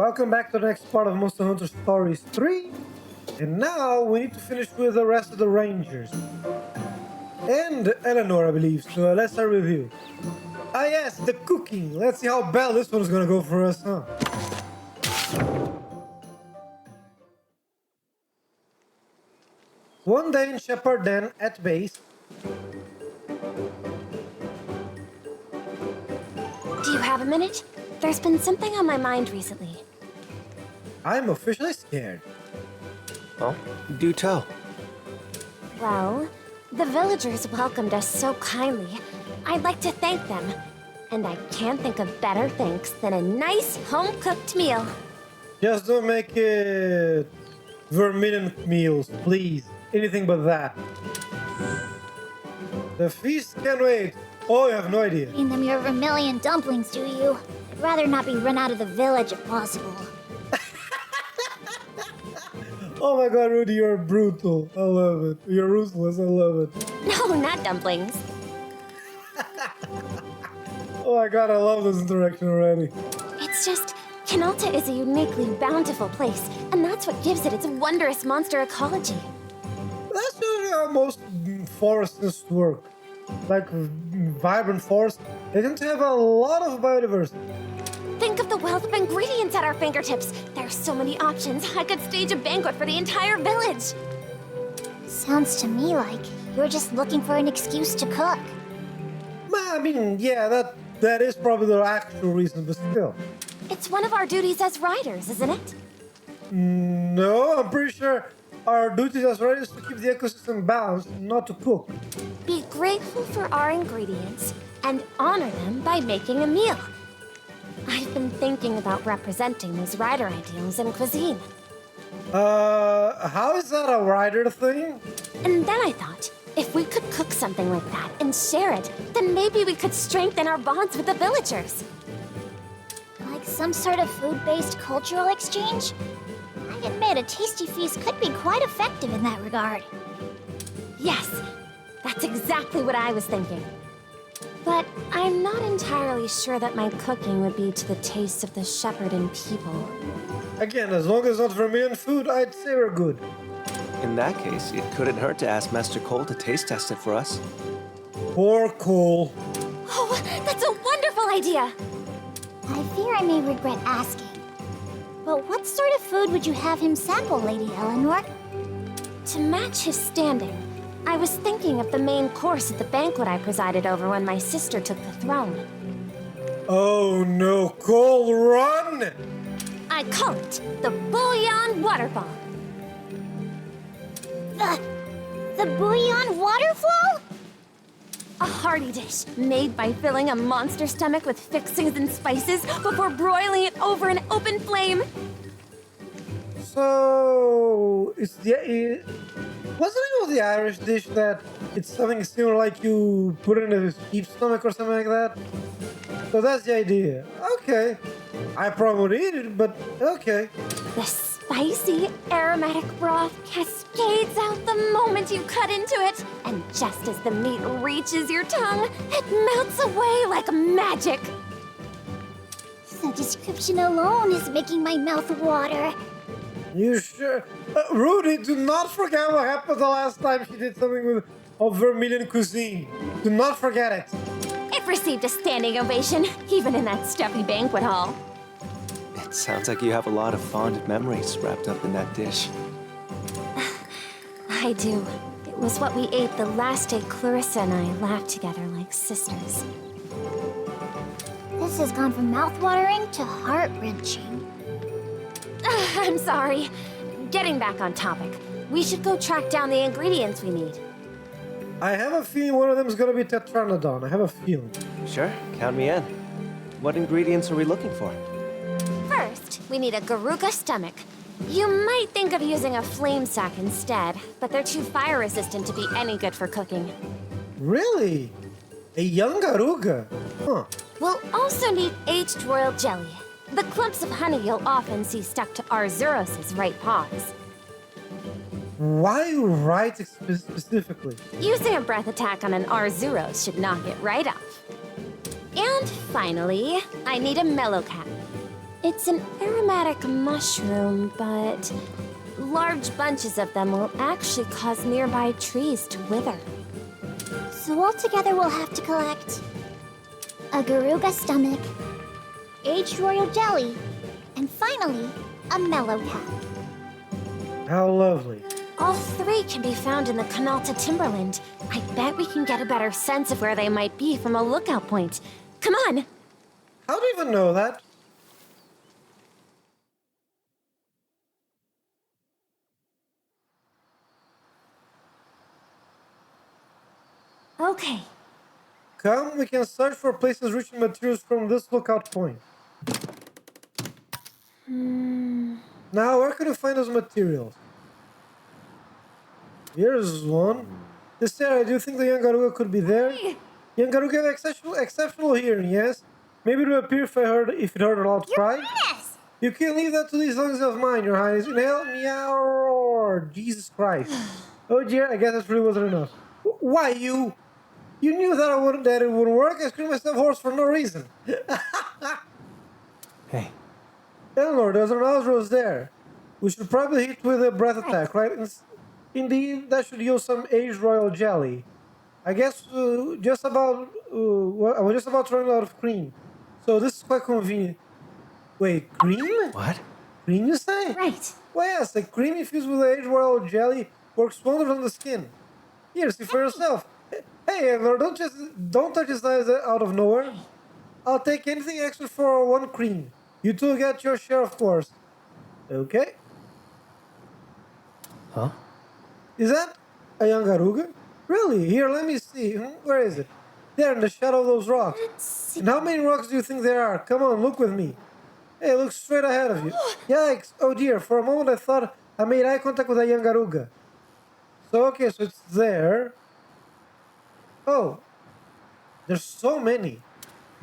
Welcome back to the next part of Monster Hunter Stories 3. And now we need to finish with the rest of the Rangers. And Eleanor, I believe. So let's start with you. Ah yes, the cooking. Let's see how bad this one is gonna go for us, huh? One day in Shepherd Den at base. Do you have a minute? There's been something on my mind recently. I'm officially scared. Well, do tell. Well, the villagers welcomed us so kindly. I'd like to thank them. And I can't think of better thanks than a nice home-cooked meal. Just don't make it vermilion meals, please. Anything but that. The feast can wait. Oh, you have no idea. Feeding them your vermilion dumplings, do you? I'd rather not be run out of the village if possible. Oh my god, Rudy, you're brutal. I love it. You're ruthless. I love it. No, not dumplings. Oh my god, I love this interaction already. It's just, Canalta is a uniquely bountiful place, and that's what gives it its wondrous monster ecology. That's usually how most forests work. Like vibrant forests, they tend to have a lot of biodiversity. Think of the wealth of ingredients at our fingertips. There's so many options. I could stage a banquet for the entire village. Sounds to me like you're just looking for an excuse to cook. I mean, yeah, that is probably the actual reason, but still. It's one of our duties as riders, isn't it? No, I'm pretty sure our duty as riders is to keep the ecosystem balanced, not to cook. Be grateful for our ingredients and honor them by making a meal. I've been thinking about representing those rider ideals in cuisine. How is that a rider thing? And then I thought, if we could cook something like that and share it, then maybe we could strengthen our bonds with the villagers. Like some sort of food-based cultural exchange? I admit a tasty feast could be quite effective in that regard. Yes, that's exactly what I was thinking. But I'm not entirely sure that my cooking would be to the taste of the shepherd and people. Again, as long as it's not vermilion food, I'd say we're good. In that case, it couldn't hurt to ask Master Cole to taste test it for us. Poor Cole. Oh, that's a wonderful idea! I fear I may regret asking. But what sort of food would you have him sample, Lady Eleanor? To match his standing, I was thinking of the main course at the banquet I presided over when my sister took the throne. Oh no, Cole, run! I call it the bouillon waterfall. The bouillon waterfall? A hearty dish made by filling a monster stomach with fixings and spices before broiling it over an open flame. So, what's the name of the Irish dish that it's something similar like you put it in a sheep's stomach or something like that? So that's the idea. Okay. I probably would eat it, but okay. The spicy, aromatic broth cascades out the moment you cut into it, and just as the meat reaches your tongue, it melts away like magic. The description alone is making my mouth water. You sure? Rudy, do not forget what happened the last time she did something with vermilion cuisine. Do not forget it. It received a standing ovation, even in that stuffy banquet hall. It sounds like you have a lot of fond memories wrapped up in that dish. I do. It was what we ate the last day Clarissa and I laughed together like sisters. This has gone from mouth-watering to heart-wrenching. I'm sorry. Getting back on topic, we should go track down the ingredients we need. I have a feeling one of them is gonna be Tetranodon. I have a feeling. Sure, count me in. What ingredients are we looking for? First, we need a Garuga stomach. You might think of using a flame sack instead, but they're too fire-resistant to be any good for cooking. Really? A young Garuga? Huh. We'll also need aged royal jelly. The clumps of honey you'll often see stuck to Arzuros' right paws. Why right specifically? Using a breath attack on an Arzuros should knock it right off. And finally, I need a mellow cap. It's an aromatic mushroom, but large bunches of them will actually cause nearby trees to wither. So altogether we'll have to collect a garuga stomach, aged royal jelly, and finally, a mellow cap. How lovely. All three can be found in the Canalta Timberland. I bet we can get a better sense of where they might be from a lookout point. Come on! How do you even know that? Okay. Come, we can search for places rich in materials from this lookout point. Now, where can we find those materials? Here's one. This area, do you think the young Garuga could be there? Young Garuga have exceptional hearing, yes? Maybe it would appear if it heard a loud cry. Highness! You can't leave that to these lungs of mine, Your Highness. Inhale, meow, Jesus Christ. Oh dear, I guess that really wasn't enough. Why, you knew that it wouldn't work? I screamed myself hoarse for no reason. Hey, Eleanor, there's an Alros there. We should probably hit with a breath attack, right? Indeed, that should yield some aged royal jelly. I guess I was just about running out of cream. So this is quite convenient. Wait, cream? what? Cream, you say? Right. Well, yes, the cream infused with aged royal jelly works wonders on the skin. Here, see for yourself. Hey, Eleanor, don't touch this eyes out of nowhere. I'll take anything extra for one cream. You two get your share, of course. Okay. Huh? Is that a young Garuga? Really? Here, let me see. Where is it? There, in the shadow of those rocks. Let's see. And how many rocks do you think there are? Come on, look with me. Hey, look straight ahead of you. Yikes! Oh dear, for a moment I thought I made eye contact with a young Garuga. So, okay, so it's there. Oh. There's so many.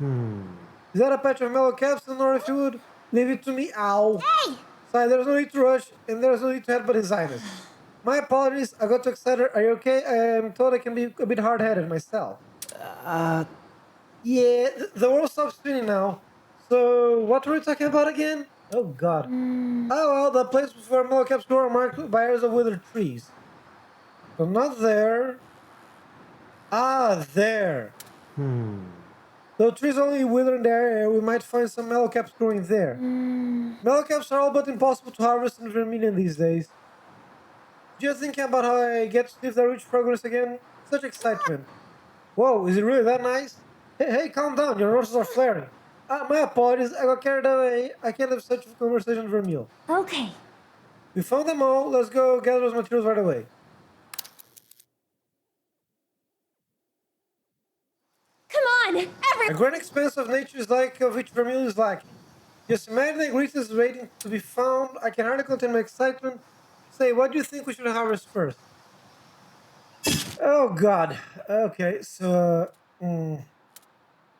Is that a patch of mellow caps, or if you would leave it to me? Ow. Hey! Sorry, there's no need to rush, and there's no need to headbutt His Highness. My apologies, I got too excited. Are you okay? I am told I can be a bit hard-headed myself. Yeah, the world stops spinning now. So, what were we talking about again? Oh, God. Oh, well, the place where mellow caps grow are marked by areas of withered trees. So, not there. Ah, there. Though trees only wither in the area, we might find some mellow caps growing there. Mellow caps are all but impossible to harvest in Vermilion these days. Just thinking about how I get to live the rich progress again, such excitement. Whoa, is it really that nice? Hey, calm down, your noses are flaring. My apologies, I got carried away. I can't have such a conversation for a meal. Okay. We found them all, let's go gather those materials right away. Come on, A grand expanse of nature is like of which Vermilion is lacking. Just imagine the ingredients waiting to be found. I can hardly contain my excitement. Say, what do you think we should harvest first? Oh God. Okay, so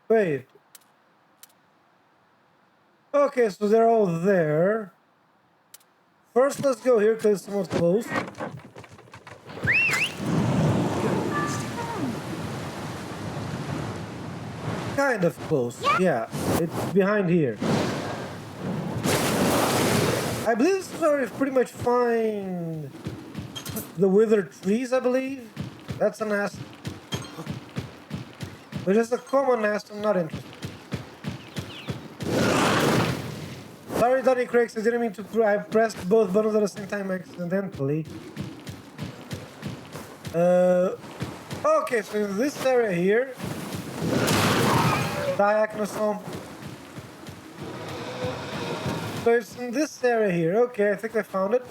wait. Okay, so they're all there. First, let's go here because it's somewhat close. Kind of close. Yeah, it's behind here. I believe this is where we pretty much find the withered trees, I believe. That's a nest. But it's a common nest, I'm not interested. Sorry, Donny Craigs, I didn't mean to. I pressed both buttons at the same time accidentally. Okay, so in this area here, diagonal. So it's in this area here. Okay, I think I found it.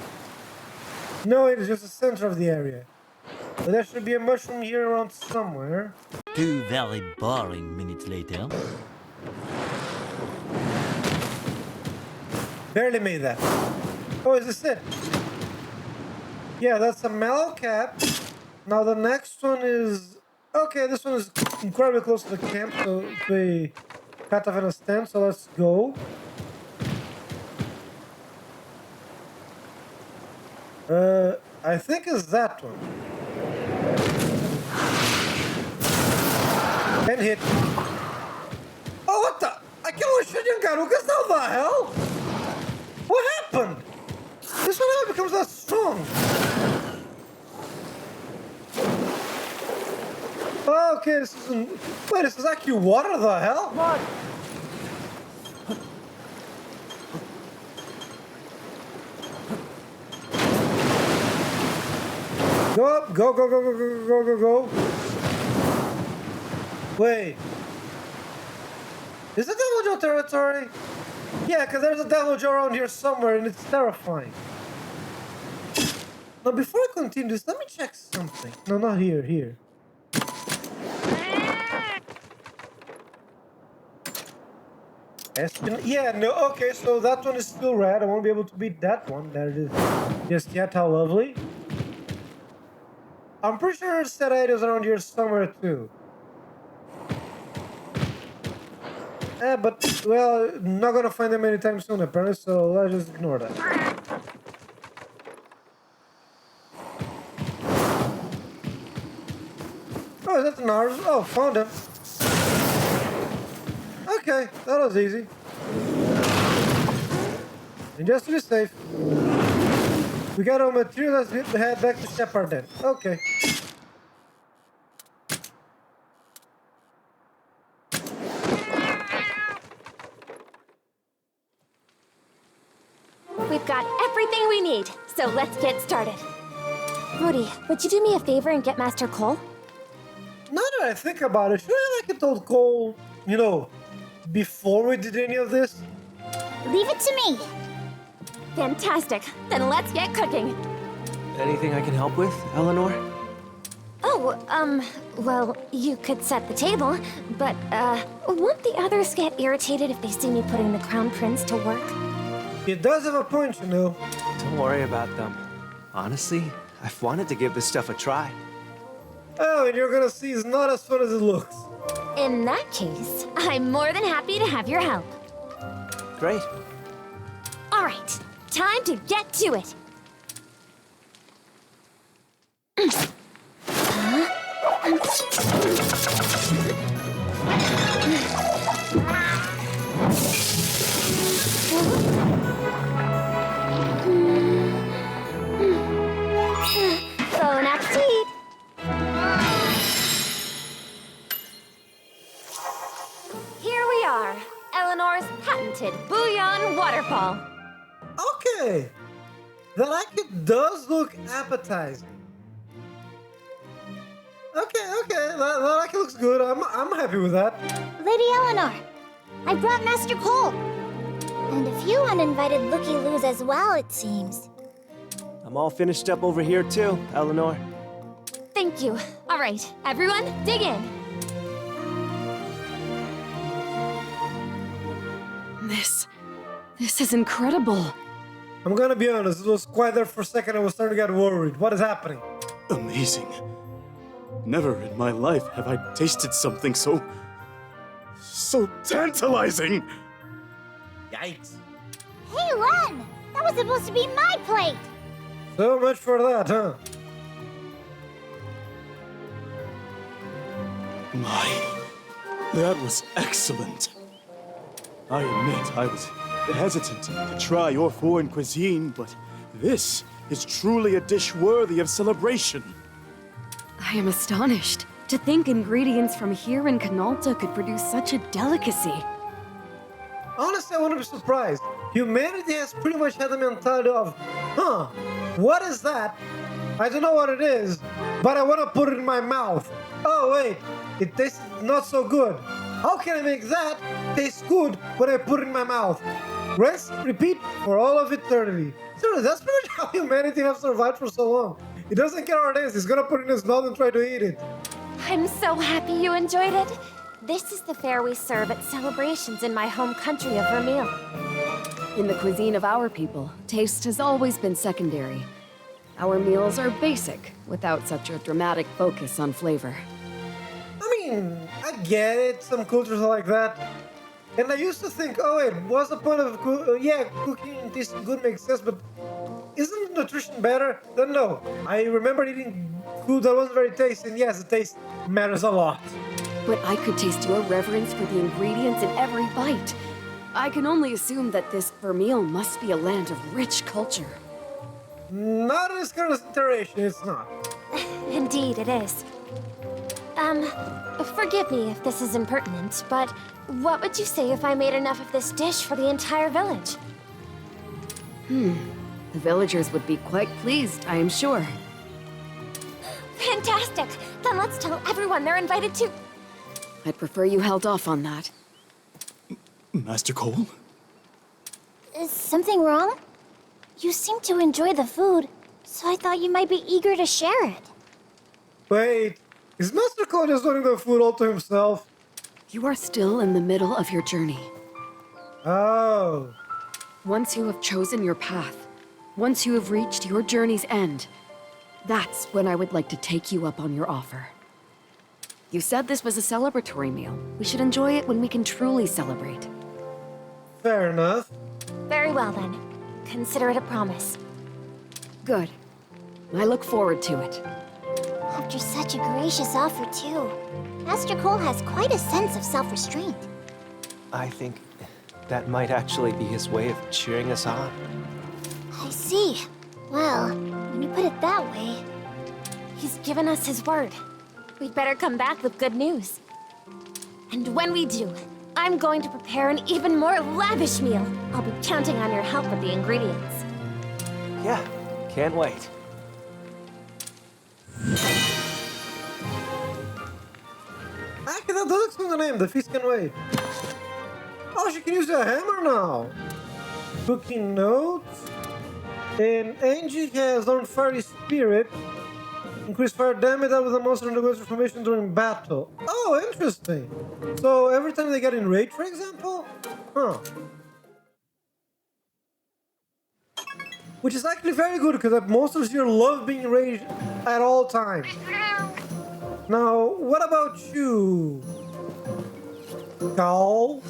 No, it is just the center of the area. But there should be a mushroom here around somewhere. 2 very boring minutes later. Barely made that. Oh, is this it? Yeah, that's a mallow cap. Now the next one is... Okay, this one is incredibly close to the camp, so they cut off in a stand, so let's go. I think it's that one. And hit. Oh, what the? I can only shoot young Garugas, how the hell? becomes that strong? Okay, this isn't... Wait, this is actually water, the hell? What? Go up, go, go, go, go, go, go, go, go. Wait. Is it Devil Joe territory? Yeah, because there's a Devil Joe around here somewhere and it's terrifying. Now, before I continue this, let me check something. No, not here, here. Yeah, no, okay, so that one is still red. I won't be able to beat that one. There it is. Just yet, how lovely. I'm pretty sure there's hiatus around here somewhere too. But, well, not gonna find them anytime soon apparently, so let's just ignore that. Oh, is that an ours? Oh, found him. Okay, that was easy. And just to be safe, we got our material. Let's head back to Shepard then. Okay. We've got everything we need, so let's get started. Rudy, would you do me a favor and get Master Cole? Now that I think about it, should I like I told Cole, you know, before we did any of this? Leave it to me. Fantastic. Then let's get cooking. Anything I can help with, Eleanor? Oh, well, you could set the table, but, won't the others get irritated if they see me putting the Crown Prince to work? It does have a point, you know. Don't worry about them. Honestly, I've wanted to give this stuff a try. Oh, and you're gonna see it's not as fun as it looks. In that case, I'm more than happy to have your help. Great. All right, time to get to it. Bon appetit. Here we are, Eleanor's patented bouillon waterfall. Okay. The it does look appetizing. Okay, that looks good. I'm happy with that. Lady Eleanor, I brought Master Cole. And a few uninvited looky-loos as well, it seems. I'm all finished up over here too, Eleanor. Thank you. All right, everyone, dig in. This is incredible. I'm gonna be honest, it was quiet there for a second. I was starting to get worried. What is happening? Amazing. Never in my life have I tasted something so tantalizing. Yikes. Hey, Len! That was supposed to be my plate! So much for that, huh? That was excellent. I admit I was hesitant to try your foreign cuisine, but this is truly a dish worthy of celebration. I am astonished. To think ingredients from here in Canalta could produce such a delicacy. Honestly, I wouldn't be surprised. Humanity has pretty much had the mentality of, what is that? I don't know what it is, but I want to put it in my mouth. Oh, wait, it tastes not so good. How can I make that taste good when I put it in my mouth? Rinse, repeat for all of eternity. Seriously, that's pretty much how humanity has survived for so long. He doesn't care what it is, he's gonna put it in his mouth and try to eat it. I'm so happy you enjoyed it. This is the fare we serve at celebrations in my home country of Vermeil. In the cuisine of our people, taste has always been secondary. Our meals are basic, without such a dramatic focus on flavor. I mean, I get it, some cultures are like that. And I used to think, oh wait, what's the point of cooking tasting good makes sense, but isn't nutrition better? Then no. I remember eating food that wasn't very tasty, and yes, the taste matters a lot. But I could taste your reverence for the ingredients in every bite. I can only assume that this Vermeil must be a land of rich culture. Not in this current iteration, it's not. Indeed, it is. Forgive me if this is impertinent, but what would you say if I made enough of this dish for the entire village? The villagers would be quite pleased, I am sure. Fantastic! Then let's tell everyone they're invited to... I'd prefer you held off on that. Master Cole? Is something wrong? You seem to enjoy the food, so I thought you might be eager to share it. Wait, is Master Cole just wanting the food all to himself? You are still in the middle of your journey. Oh. Once you have chosen your path, once you have reached your journey's end, that's when I would like to take you up on your offer. You said this was a celebratory meal. We should enjoy it when we can truly celebrate. Fair enough. Very well, then. Consider it a promise. Good. I look forward to it. After such a gracious offer, too. Master Cole has quite a sense of self-restraint. I think that might actually be his way of cheering us on. I see. Well, when you put it that way... He's given us his word. We'd better come back with good news. And when we do, I'm going to prepare an even more lavish meal. I'll be counting on your help with the ingredients. Yeah, can't wait. Actually, that does explain the name. The feast can wait. Oh, she can use a hammer now. Cooking notes. And Angie has learned Fiery Spirit. Increase fire damage out with a monster undergoes transformation during battle. Oh, interesting. So every time they get enraged, for example? Huh. Which is actually very good, because monsters here love being enraged at all times. Now, what about you? Gal?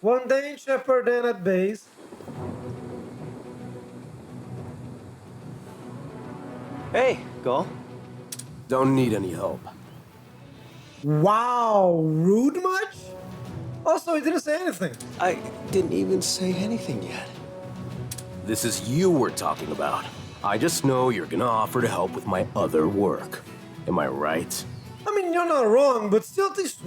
One day in Shepherd and at base. Hey, Gull. Don't need any help. Wow, rude much? Also, he didn't say anything. I didn't even say anything yet. This is you we're talking about. I just know you're gonna offer to help with my other work. Am I right? I mean, you're not wrong, but still at least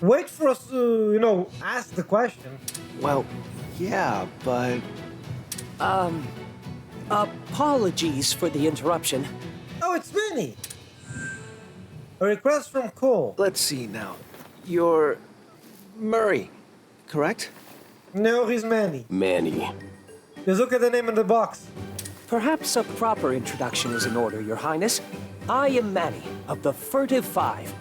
wait for us to, ask the question. Well, yeah, but... Apologies for the interruption. Oh, it's Manny. A request from Cole. Let's see now. You're... Murray, correct? No, he's Manny. Manny. Just look at the name in the box. Perhaps a proper introduction is in order, Your Highness. I am Manny, of the Furtive Five.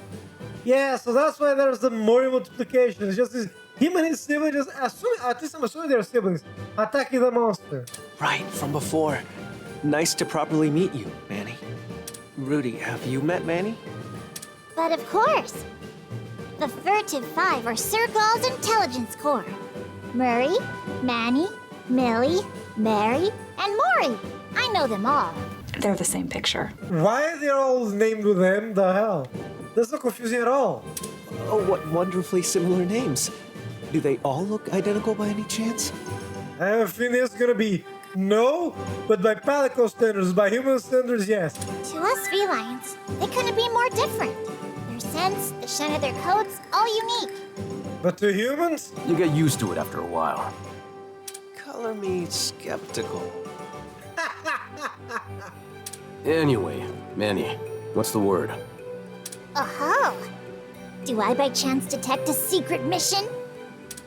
Yeah, so that's why there's the Mori multiplication. It's just him and his siblings, at least I'm assuming they're siblings, attacking the monster. Right, from before. Nice to properly meet you, Manny. Rudy, have you met Manny? But of course. The Furtive Five are Sir Gaul's intelligence corps. Murray, Manny, Millie, Mary, and Maury. I know them all. They're the same picture. Why are they all named with M? The hell? That's not confusing at all. Oh, what wonderfully similar names. Do they all look identical by any chance? I have a feeling it's gonna be no, but by palico standards, by human standards, yes. To us felines, they couldn't be more different. Their scents, the shine of their coats, all unique. But to humans? You get used to it after a while. Color me skeptical. Anyway, Manny, what's the word? Oh-ho! Do I by chance detect a secret mission?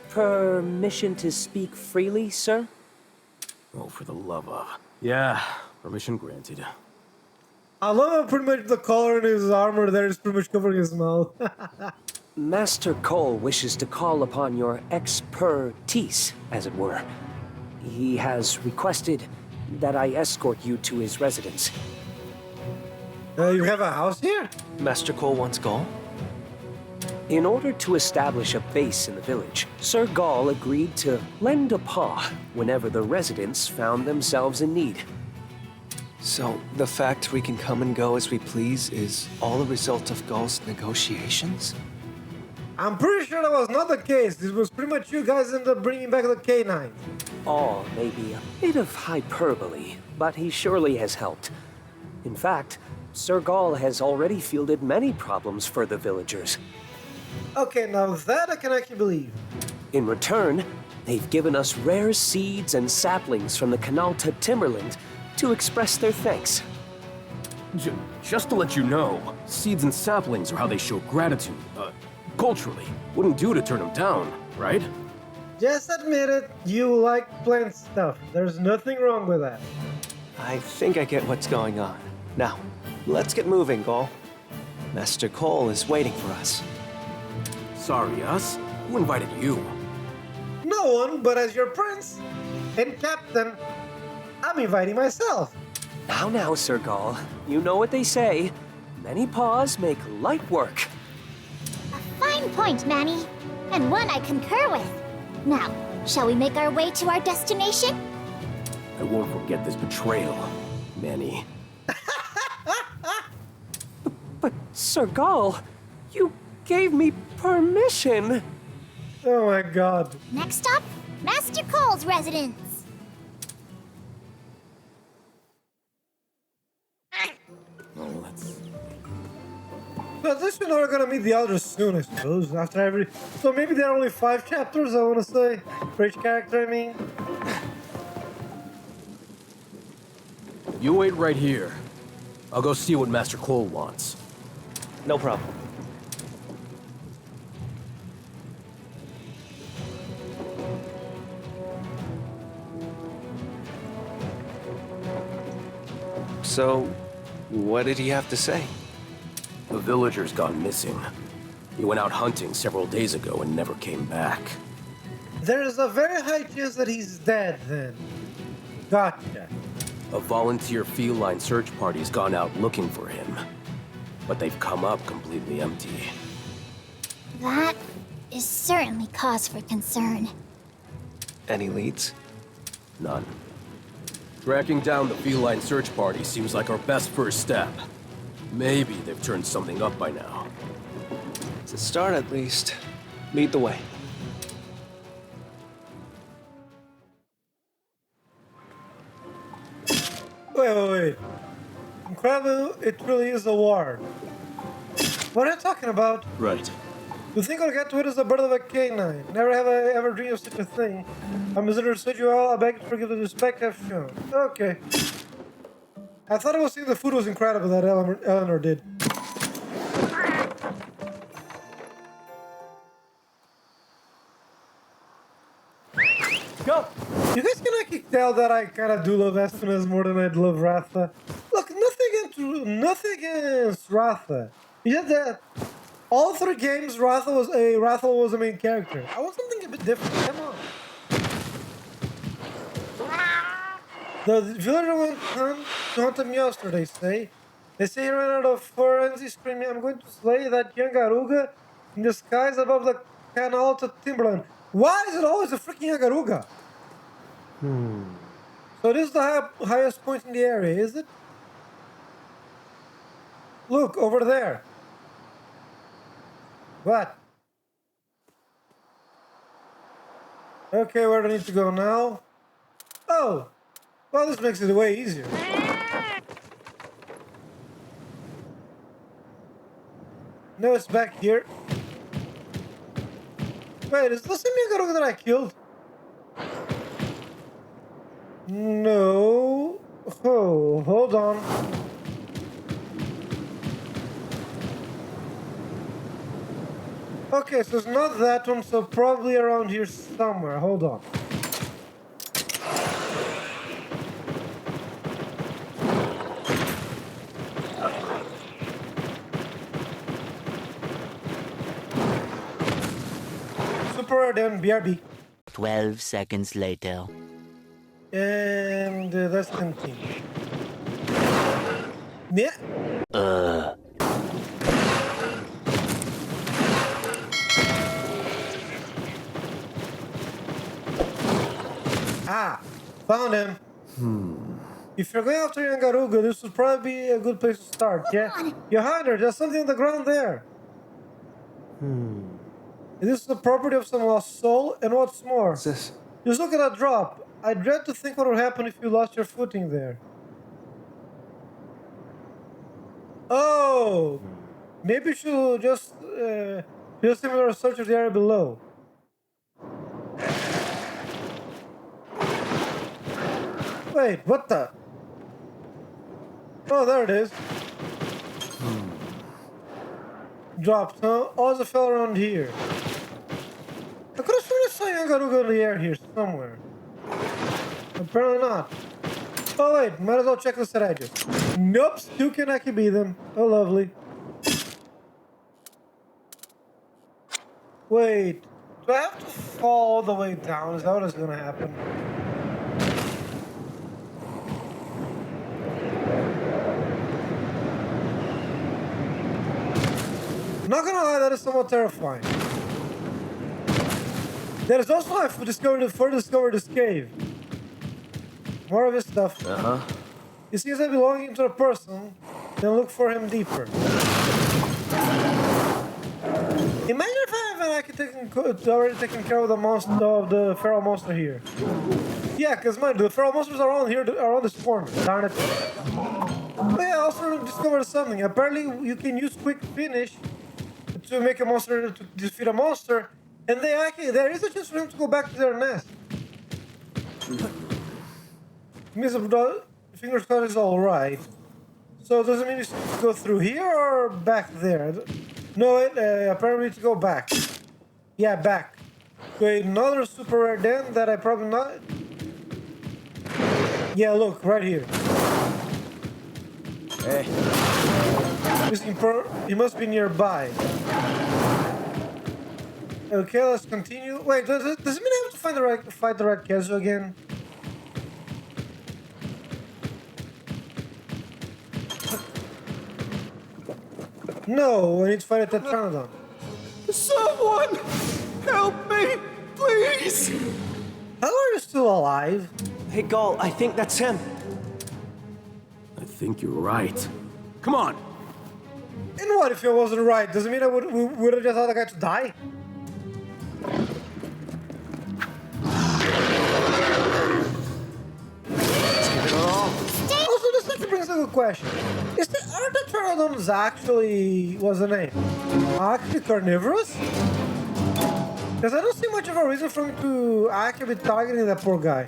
Permission to speak freely, sir? Oh, for the love of... Yeah, permission granted. I love how pretty much the color in his armor there is pretty much covering his mouth. Master Cole wishes to call upon your expertise, as it were. He has requested that I escort you to his residence. You have a house here? Master Cole wants Gull? In order to establish a base in the village, Sir Gaul agreed to lend a paw whenever the residents found themselves in need. So, the fact we can come and go as we please is all a result of Gull's negotiations? I'm pretty sure that was not the case. This was pretty much you guys ended up bringing back the canines. All may be a bit of hyperbole, but he surely has helped. In fact, Sir Gaul has already fielded many problems for the villagers. Okay, now that I can actually believe. In return, they've given us rare seeds and saplings from the Canalta timberland to express their thanks. Just to let you know, seeds and saplings are how they show gratitude. Culturally, wouldn't do to turn them down, right? Just admit it, you like plant stuff. There's nothing wrong with that. I think I get what's going on. Now, let's get moving, Gaul. Master Cole is waiting for us. Sorry, us? Who invited you? No one, but as your prince and captain, I'm inviting myself. Now, Sir Gaul, you know what they say. Many paws make light work. A fine point, Manny. And one I concur with. Now, shall we make our way to our destination? I won't forget this betrayal, Manny. But, Sir Gaul, you gave me permission. Oh my god. Next stop, Master Cole's residence. So at least we know we're gonna meet the others soon, I suppose. After every... So maybe there are only 5 chapters, I wanna say. For each character, I mean. You wait right here. I'll go see what Master Cole wants. No problem. So, what did he have to say? The villager's gone missing. He went out hunting several days ago and never came back. There is a very high chance that he's dead, then. Gotcha. A volunteer feline search party's gone out looking for him. But they've come up completely empty. That is certainly cause for concern. Any leads? None. Tracking down the feline search party seems like our best first step. Maybe they've turned something up by now. To start at least. Lead the way. Wait. Incredible, it really is a war. What are you talking about? Right. You think I'll get to it as a bird of a canine? Never have I ever dreamed of such a thing. I misunderstood you all. I beg to forgive the respect I've shown. Okay. I thought I was seeing the food was incredible that Eleanor did. Go! You guys can actually tell that I kind of do love Esfinez more than I love Ratha. Look, nothing against Ratha. You said that all 3 games Ratha was the main character. I want something a bit different. Come on. The villager went to hunt him yesterday, say. They say he ran out of frenzy screaming, I'm going to slay that young Aruga in the skies above the canal to Timberland. Why is it always a freaking young Aruga? So this is the highest point in the area, is it? Look, over there. What? Okay, where do I need to go now? Oh! Well, this makes it way easier. No, it's back here. Wait, is this the Megaruga that I killed? No. Oh, hold on. Okay, so it's not that one, so probably around here somewhere. Hold on. Super, then BRB. 12 seconds later. And let's continue. Yeah. Ah, found him. If you're going after Yangaruga, this would probably be a good place to start, yeah? Behind her, there's something on the ground there. This is the property of some lost soul, and what's more, What's this? just look at that drop. I dread to think what would happen if you lost your footing there. Oh! Maybe you should just do a similar search of the area below. Wait, what the? Oh, there it is. Dropped, huh? Also fell around here. I could have sworn I saw Yangaruga in the air here somewhere. Apparently not. Oh wait, might as well check the side edges. Nope, still cannot be them. Oh lovely. Wait, do I have to fall all the way down? Is that what is gonna happen? Not gonna lie, that is somewhat terrifying. There is also I've further discovered this cave. More of his stuff. He seems to be belonging to a person, then look for him deeper. Imagine if I have already taken care of the monster, of the feral monster here. Yeah, cause mind, the feral monsters are around here, around this corner. Darn it. But yeah, I also discovered something. Apparently, you can use quick finish to make a monster, to defeat a monster, and there is a chance for them to go back to their nest. Fingers crossed is alright. So does it mean you go through here or back there? No, apparently to go back. Yeah, back. Wait, another super rare den that I probably not... Yeah, look, right here. Hey. He must be nearby. Okay, let's continue. Wait, does it mean I have to fight the right Kezu again? No, I need to fight a Tetranodon. Someone! Help me! Please! How are you still alive? Hey, Gaul, I think that's him. I think you're right. Come on! And what if I wasn't right? Does it mean I would have just allowed the guy to die? Also, this actually brings a good question. Are the pterodons actually, what's the name? Actually carnivorous? Because I don't see much of a reason for him to actually be targeting that poor guy.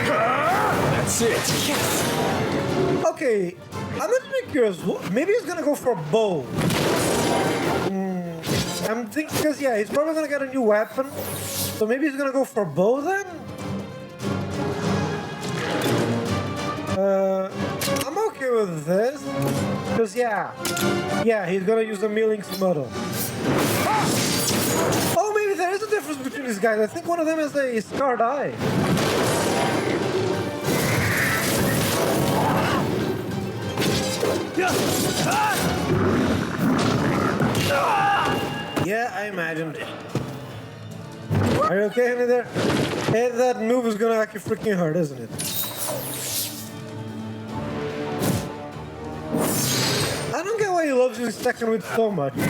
That's it! Yes! Okay, I'm a little bit curious. Maybe he's gonna go for a bow. I'm thinking, because yeah, he's probably gonna get a new weapon. So maybe he's gonna go for a bow then? I'm okay with this. Because yeah, he's gonna use the Milling's model. Oh, maybe there is a difference between these guys. I think one of them has a scarred eye. Yeah, I imagined it. Are you okay in there? Hey, that move is gonna actually freaking hurt, isn't it? I don't get why he loves using second wind so much. No!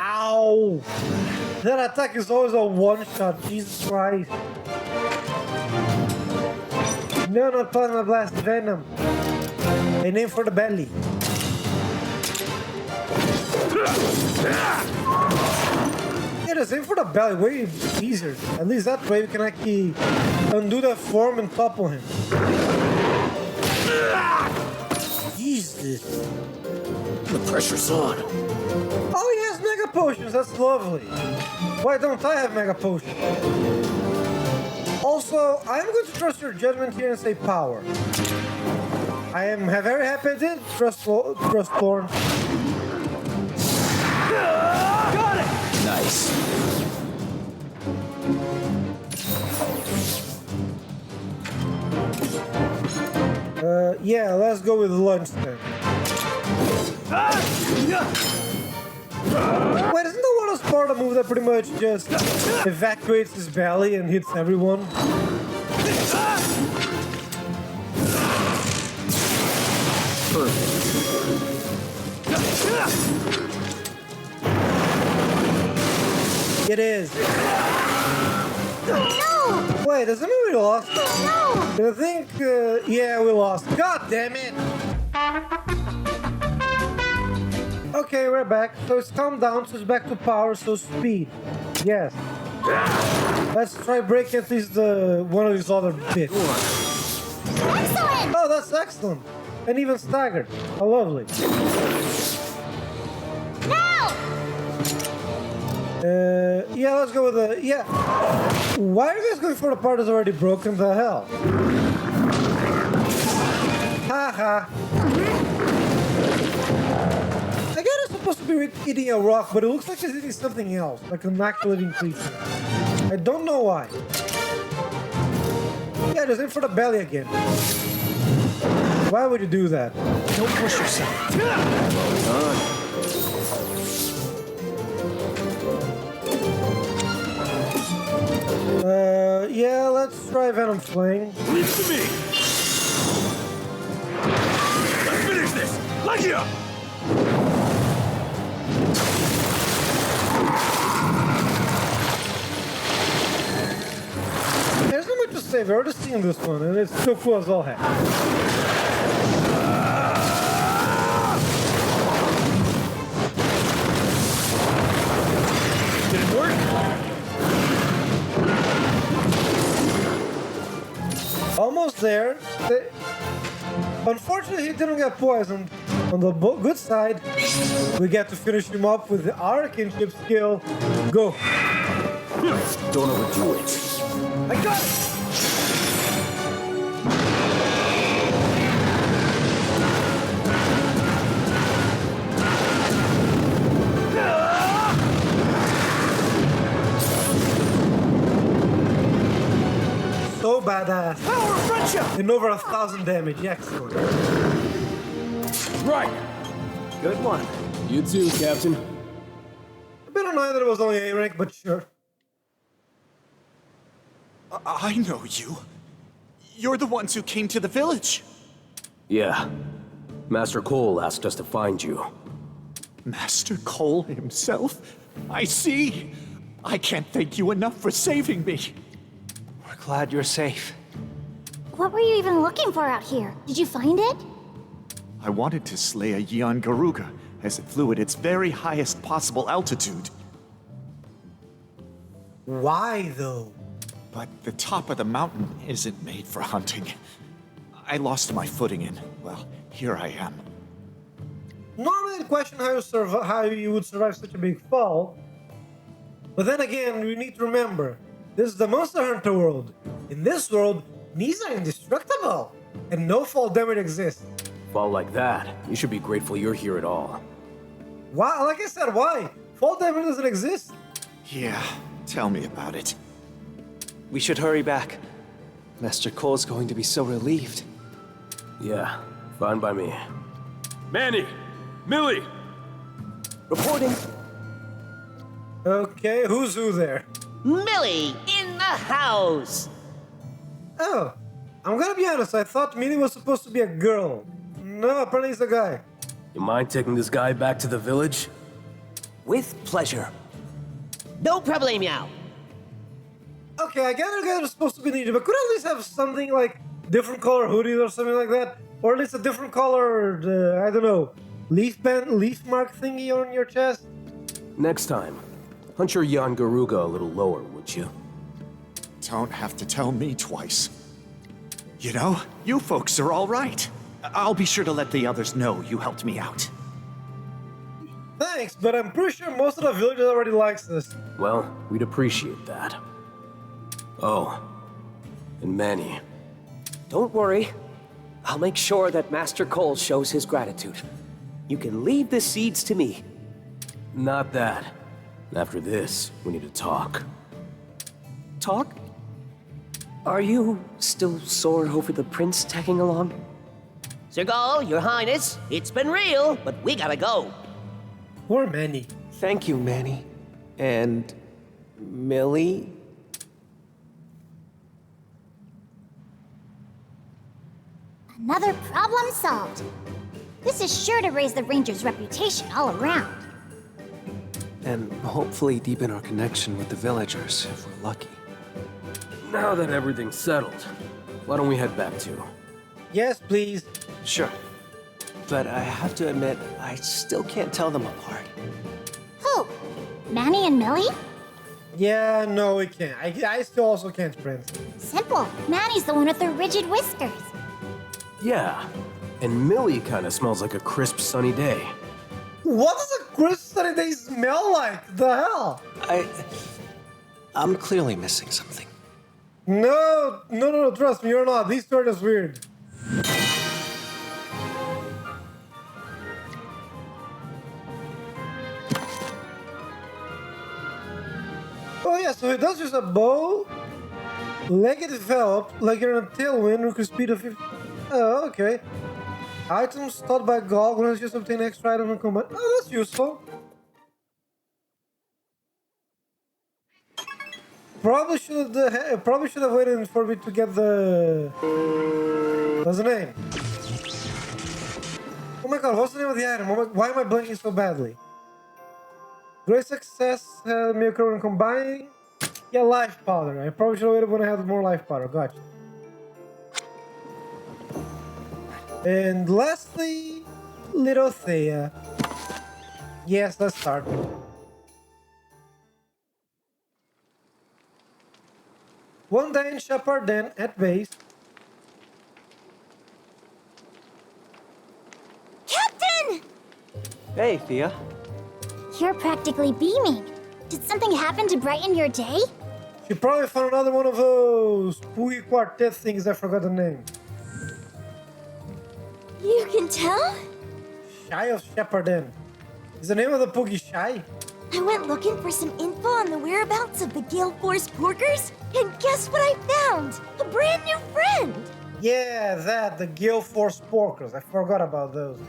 Ow! That attack is always a one-shot, Jesus Christ. No, not Plasma Blast, Venom. A name for the belly. Yeah, the same for the belly, way easier. At least that way we can actually undo that form and topple him. Jesus. The pressure's on. Oh, he has Mega Potions, that's lovely. Why don't I have Mega Potions? Also, I am going to trust your judgment here and say power. I am very happy I did trust Thorn. Got it! Nice. Yeah, let's go with lunch then. Wait, isn't the one of Sparta move that pretty much just evacuates his belly and hits everyone? It is. No! Wait, does that mean we lost? No! I think, yeah, we lost. God damn it! Okay, we're back. So it's calmed down, so it's back to power, so speed. Yes. Let's try breaking at least one of these other bits. Excellent! Oh, that's excellent. And even staggered. How lovely. Now! Yeah, let's go with the... Yeah. Why are you guys going for the part that's already broken? The hell? Haha. I guess it's supposed to be eating a rock, but it looks like it's eating something else. Like an actual living creature. I don't know why. Yeah, just aim for the belly again. Why would you do that? Don't push yourself. Yeah, let's try Venom Fling. Leave it to me! Let's finish this! Legia! There's not much to say. We've already seen this one, and it's so cool as all heck. Did it work? Almost there. Unfortunately, he didn't get poisoned. On the good side, we get to finish him up with our kinship skill. Go. Don't overdo it. I got it! So badass. Power of friendship! And over 1,000 damage. Excellent. Right. Good one. You too, Captain. A bit annoyed that it was only A rank, but sure. I know you. You're the ones who came to the village. Yeah. Master Cole asked us to find you. Master Cole himself? I see. I can't thank you enough for saving me. We're glad you're safe. What were you even looking for out here? Did you find it? I wanted to slay a Yan Garuga as it flew at its very highest possible altitude. Why, though? But the top of the mountain isn't made for hunting. I lost my footing and, well, here I am. Normally I'd question how you would survive such a big fall. But then again, we need to remember, this is the Monster Hunter world. In this world, knees are indestructible, and no fall damage exists. Fall like that, you should be grateful you're here at all. Why? Like I said, why? Fall damage doesn't exist. Yeah, tell me about it. We should hurry back. Master Cole's going to be so relieved. Yeah, fine by me. Manny! Millie! Reporting. Okay, who's who there? Millie in the house! Oh, I'm gonna be honest, I thought Millie was supposed to be a girl. No, apparently he's a guy. You mind taking this guy back to the village? With pleasure. No problemo. Okay, I get it, guys are supposed to be ninja, but could I at least have something like different color hoodies or something like that? Or at least a different color, I don't know, leaf mark thingy on your chest? Next time, hunt your Yan Garuga a little lower, would you? Don't have to tell me twice. You know, you folks are all right. I'll be sure to let the others know you helped me out. Thanks, but I'm pretty sure most of the villagers already likes this. Well, we'd appreciate that. Oh, and Manny. Don't worry. I'll make sure that Master Cole shows his gratitude. You can leave the seeds to me. Not that. After this, we need to talk. Talk? Are you still sore over the prince tagging along? Sergal, your highness, it's been real, but we gotta go. Poor Manny. Thank you, Manny. And... Millie? Another problem solved. This is sure to raise the Ranger's reputation all around. And hopefully deepen our connection with the villagers, if we're lucky. Now that everything's settled, why don't we head back to? Yes, please. Sure. But I have to admit, I still can't tell them apart. Who? Manny and Millie? Yeah, no, we can't. I still also can't, Prince. Simple. Manny's the one with the rigid whiskers. Yeah, and Millie kind of smells like a crisp sunny day. What does a crisp sunny day smell like? The hell? I'm clearly missing something. No, trust me, you're not. These two are just weird. Oh yeah, so it does use a bow. Leg it developed, like you're in a tailwind with a speed of 50. Oh, okay. Items stored by Gall when it's just obtain extra items and combat. Oh, that's useful. Probably should have waited for me to get the. What's the name? Oh my god, what's the name of the item? Why am I blanking so badly? Great success may occur when combining. Yeah, life powder. I probably should have waited when I had more life powder. Gotcha. And lastly, little Thea. Yes, let's start. One day in Shepherd Den at base. Captain! Hey, Thea. You're practically beaming. Did something happen to brighten your day? She probably found another one of those spooky quartet things. I forgot the name. You can tell? Shy of Shepherd Den. Is the name of the Poogie Shy? I went looking for some info on the whereabouts of the Gale Force Porkers, and guess what I found? A brand new friend! Yeah, the Gale Force Porkers. I forgot about those.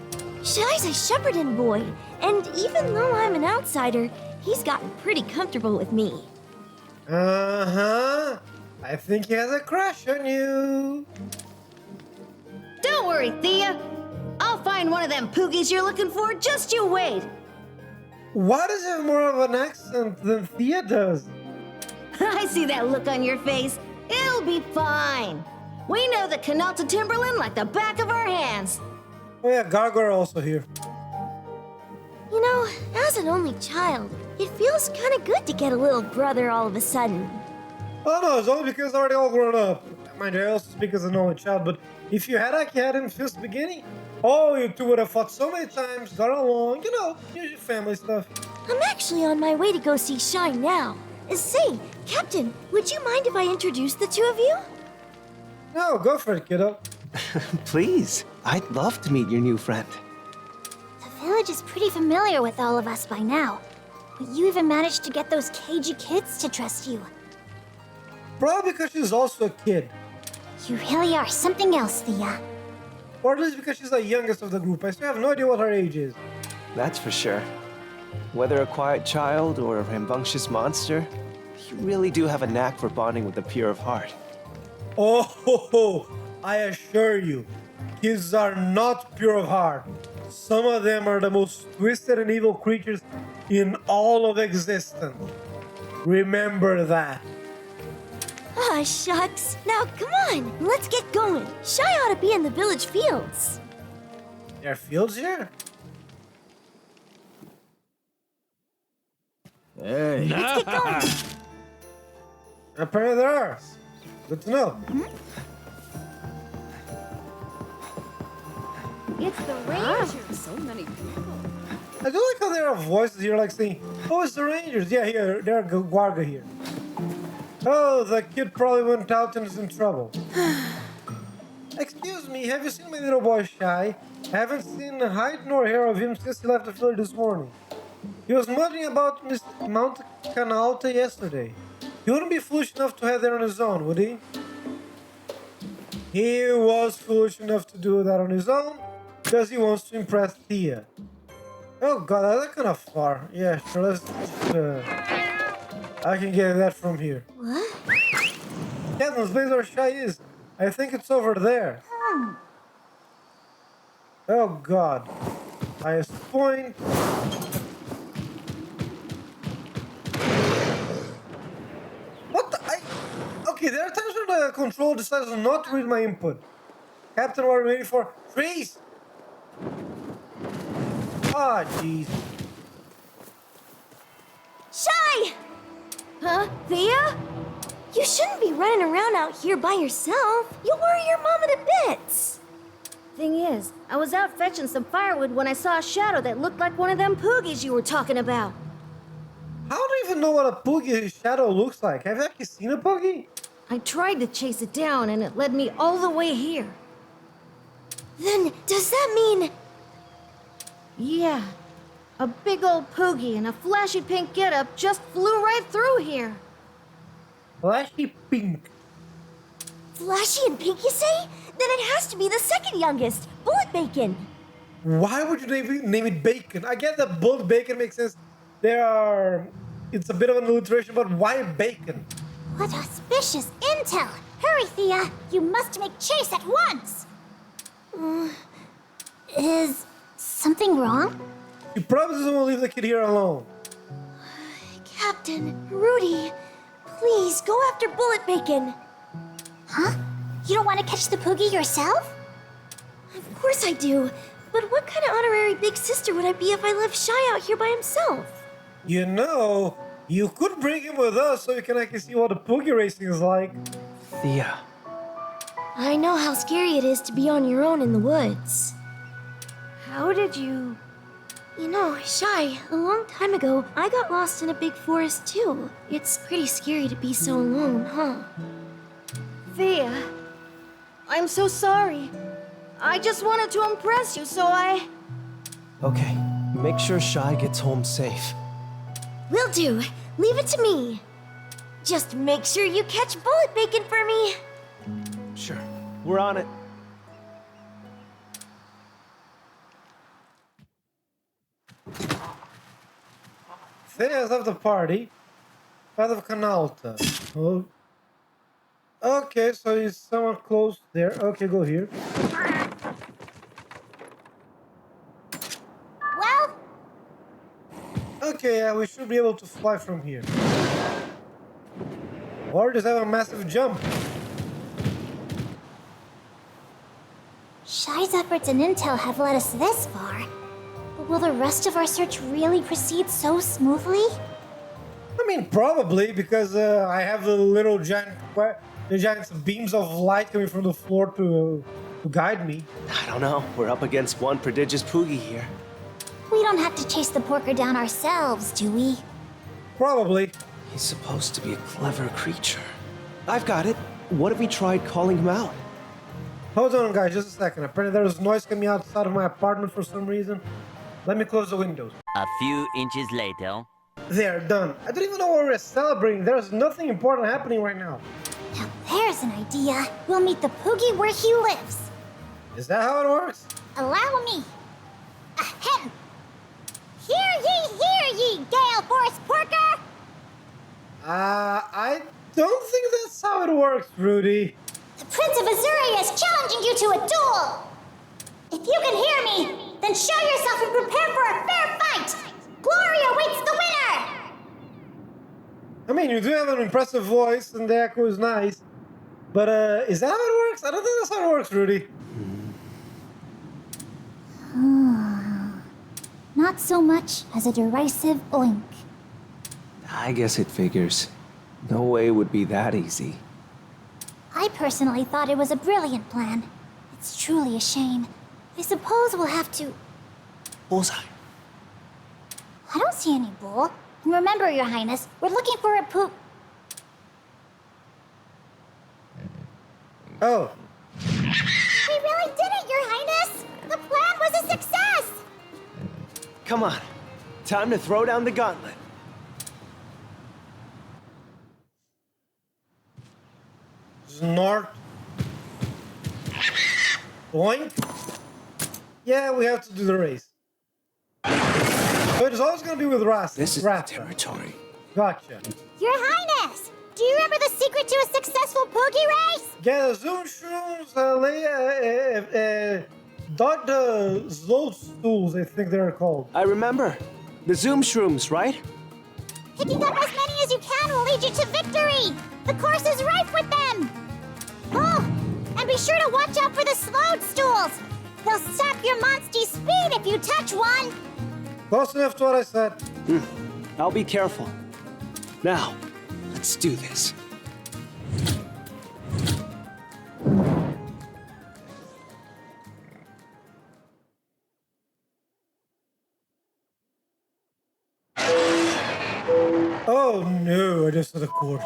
Shy's a Shepparton boy, and even though I'm an outsider, he's gotten pretty comfortable with me. Uh-huh. I think he has a crush on you. Don't worry, Thea. I'll find one of them poogies you're looking for. Just you wait. Why does he have more of an accent than Thea does? I see that look on your face. It'll be fine. We know the canal to Timberland like the back of our hands. Oh yeah, Gargoyle also here. You know, as an only child, it feels kind of good to get a little brother all of a sudden. Oh no, it's only because they're already all grown up. Mind you, I also speak as an only child, but if you had him since the beginning, oh, you two would have fought so many times, got along, usual family stuff. I'm actually on my way to go see Shy now. Say, Captain, would you mind if I introduced the two of you? No, go for it, kiddo. Please. I'd love to meet your new friend. The village is pretty familiar with all of us by now. But you even managed to get those cagey kids to trust you. Probably because she's also a kid. You really are something else, Thea. Or at least because she's the youngest of the group. I still have no idea what her age is. That's for sure. Whether a quiet child or a rambunctious monster, you really do have a knack for bonding with the pure of heart. Oh, I assure you, kids are not pure of heart. Some of them are the most twisted and evil creatures in all of existence. Remember that. Ah, shucks. Now, come on, let's get going. Shy ought to be in the village fields. There are fields here? Hey. Let's get going. Apparently there are. Good to know. It's the Rangers. So many people. I do like how there are voices here like saying, oh, it's the Rangers. Yeah, here, there are Guarga here. Oh, the kid probably went out and is in trouble. Excuse me, have you seen my little boy Shy? I haven't seen hide nor hair of him since he left the village this morning. He was muttering about Mount Canalta yesterday. He wouldn't be foolish enough to head there on his own, would he? He was foolish enough to do that on his own because he wants to impress Thea. Oh god, that's kind of far. Yeah, sure, let's I can get that from here. What? Yeah, this place where Shy is. I think it's over there. Oh god. Highest point. What the? Okay, there are times when the controller decides not to read my input. Captain, what are we waiting for? Freeze! Ah, jeez. Shy! Huh? Thea? You shouldn't be running around out here by yourself. You'll worry your mama to bits. Thing is, I was out fetching some firewood when I saw a shadow that looked like one of them poogies you were talking about. How do you even know what a Poogie shadow looks like? Have you actually seen a Poogie? I tried to chase it down and it led me all the way here. Then, does that mean... Yeah. A big old poogie in a flashy pink getup just flew right through here. Flashy pink. Flashy and pink, you say? Then it has to be the second youngest, Bullet Bacon. Why would you name it Bacon? I get that Bullet Bacon makes sense. It's a bit of an alliteration, but why Bacon? What auspicious intel! Hurry, Thea! You must make chase at once! Is something wrong? She probably doesn't want to leave the kid here alone. Captain, Rudy, please go after Bullet Bacon. Huh? You don't want to catch the Poogie yourself? Of course I do. But what kind of honorary big sister would I be if I left Shy out here by himself? You know, you could bring him with us so you can actually see what the Poogie racing is like. Thea. I know how scary it is to be on your own in the woods. How did you... You know, Shy, a long time ago, I got lost in a big forest too. It's pretty scary to be so alone, huh? Thea, I'm so sorry. I just wanted to impress you, so I... Okay, make sure Shy gets home safe. Will do. Leave it to me. Just make sure you catch Bullet Bacon for me. Sure, we're on it. Thea's of the party. Path of Canalta. Oh. Okay, so is someone close there? Okay, go here. Well, Okay, yeah, we should be able to fly from here. Or just have a massive jump. Shy's efforts and intel have led us this far. But will the rest of our search really proceed so smoothly? I mean, probably, because I have the little giant beams of light coming from the floor to guide me. I don't know. We're up against one prodigious Poogie here. We don't have to chase the porker down ourselves, do we? Probably. He's supposed to be a clever creature. I've got it. What if we tried calling him out? Hold on, guys, just a second. Apparently there's noise coming outside of my apartment for some reason. Let me close the windows. A few inches later. There, done. I don't even know what we're celebrating. There's nothing important happening right now. Now there's an idea. We'll meet the Poogie where he lives. Is that how it works? Allow me. Ahem. Hear ye, Gale Force Porker! I don't think that's how it works, Rudy. The Prince of Azuri is challenging you to a duel! If you can hear me, then show yourself and prepare for a fair fight! Glory awaits the winner! I mean, you do have an impressive voice, and the echo is nice. But, is that how it works? I don't think that's how it works, Rudy. Not so much as a derisive oink. I guess it figures. No way would be that easy. I personally thought it was a brilliant plan. It's truly a shame. I suppose we'll have to... Bullseye. I don't see any bull. And remember, Your Highness, we're looking for a poop... Oh. We really did it, Your Highness! The plan was a success! Come on. Time to throw down the gauntlet. Snort. Boink. Yeah, we have to do the race. So it's always going to be with Ras. This is Rafa. territory. Gotcha. Your Highness! Do you remember the secret to a successful Poogie race? Yeah, the Zoom Shrooms, dot the Zol stools, I think they're called. I remember. The Zoom Shrooms, right? Picking up as many as you can will lead you to victory! The course is rife with them! Oh, and be sure to watch out for the slowed stools! They'll sap your monsty's speed if you touch one! Close enough to what I said. I'll be careful. Now, let's do this. Oh no, I just hit a cord.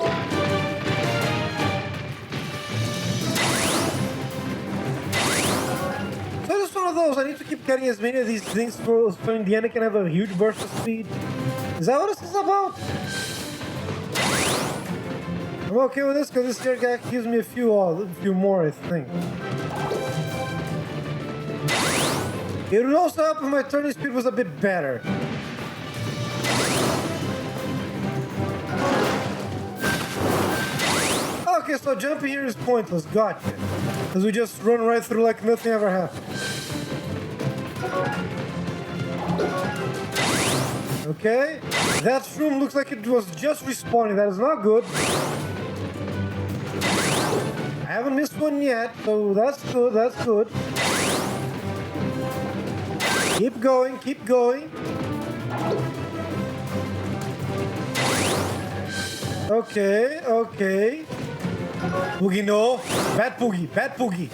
So it's one of those, I need to keep getting as many of these things so Indiana can have a huge burst of speed. Is that what this is about? I'm okay with this because this here guy gives me a few more, I think. It would also help if my turning speed was a bit better. Okay, so jumping here is pointless. Gotcha. Because we just run right through like nothing ever happened. Okay. That room looks like it was just respawning. That is not good. I haven't missed one yet, so that's good. That's good. Keep going. Keep going. Okay. Okay. Boogie, no. Bad Boogie. Bad Boogie.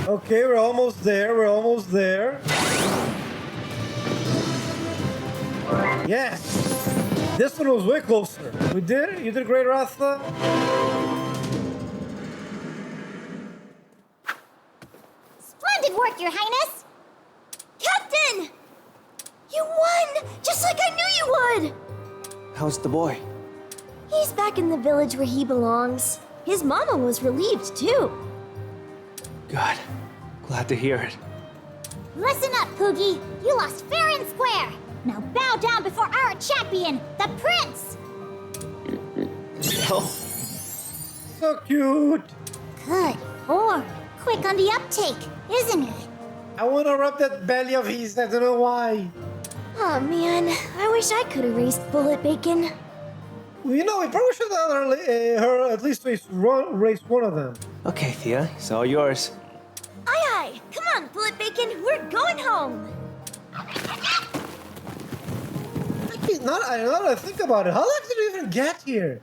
Okay, we're almost there. We're almost there. Yes. This one was way closer. We did it. You did great, Ratha. Splendid work, Your Highness! Captain! You won! Just like I knew you would! How's the boy? He's back in the village where he belongs. His mama was relieved, too. Good. Glad to hear it. Listen up, Poogie. You lost fair and square. Now bow down before our champion, the prince! Oh. So cute. Good lord. Quick on the uptake, isn't he? I want to rub that belly of his. I don't know why. Oh man, I wish I could have raced Bullet Bacon. Well, you know, we probably should have her at least race one of them. Okay, Thea, it's all yours. Aye aye! Come on, Bullet Bacon, we're going home! Now that I think about it, how the heck did we even get here?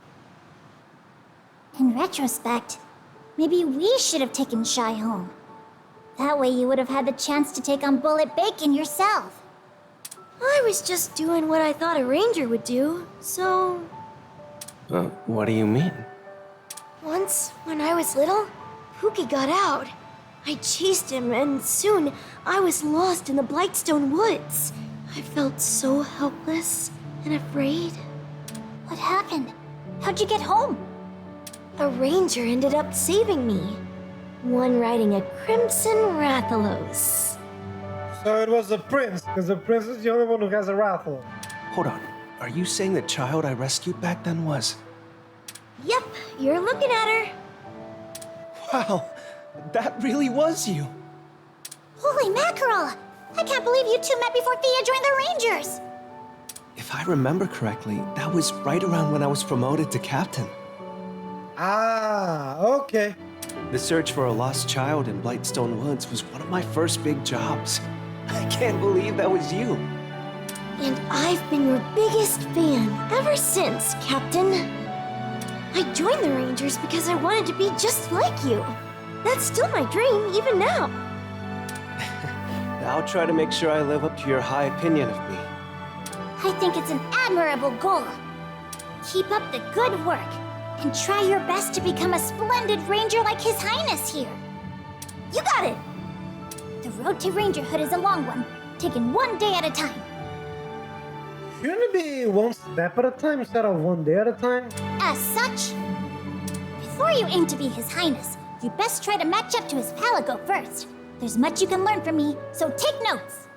In retrospect, maybe we should have taken Shy home. That way you would have had the chance to take on Bullet Bacon yourself. I was just doing what I thought a ranger would do, so... What do you mean? Once, when I was little, Pookie got out. I chased him, and soon I was lost in the Blightstone woods. I felt so helpless and afraid. What happened? How'd you get home? A ranger ended up saving me. One riding a crimson Rathalos. So it was the prince, because the prince is the only one who has a raffle. Hold on. Are you saying the child I rescued back then was? Yep, you're looking at her. Wow, that really was you. Holy mackerel! I can't believe you two met before Thea joined the Rangers! If I remember correctly, that was right around when I was promoted to captain. Ah, okay. The search for a lost child in Blightstone Woods was one of my first big jobs. I can't believe that was you. And I've been your biggest fan ever since, Captain. I joined the Rangers because I wanted to be just like you. That's still my dream, even now. I'll try to make sure I live up to your high opinion of me. I think it's an admirable goal. Keep up the good work, and try your best to become a splendid ranger like His Highness here. You got it! The road to rangerhood is a long one, taken one day at a time. Shouldn't it be one step at a time instead of one day at a time? As such, before you aim to be His Highness, you best try to match up to his palago first. There's much you can learn from me, so take notes.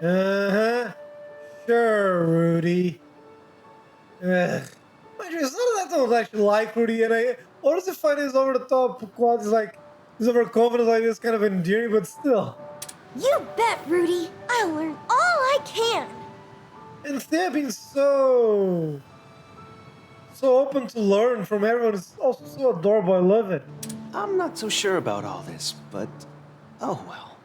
Uh-huh. Sure, Rudy. Ugh. Mind you, it's not that I don't actually like Rudy, and I honestly find his over-the-top qualities like his overconfidence like this kind of endearing, but still. You bet, Rudy. I'll learn all I can. And they've been so open to learn from everyone. It's also so adorable. I love it. I'm not so sure about all this, but oh well.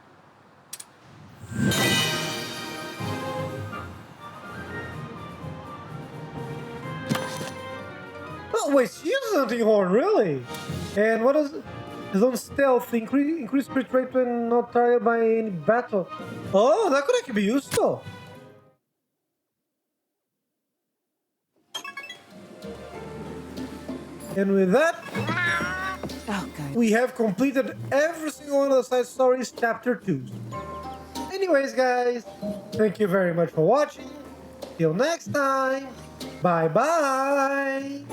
Oh wait, she uses a hunting horn, really? And what is his own stealth increase crit rate when not targeted by any battle? Oh, that could actually be useful. And with that, we have completed every single one of the side stories, chapter 2. Anyways, guys, thank you very much for watching. Till next time, bye-bye.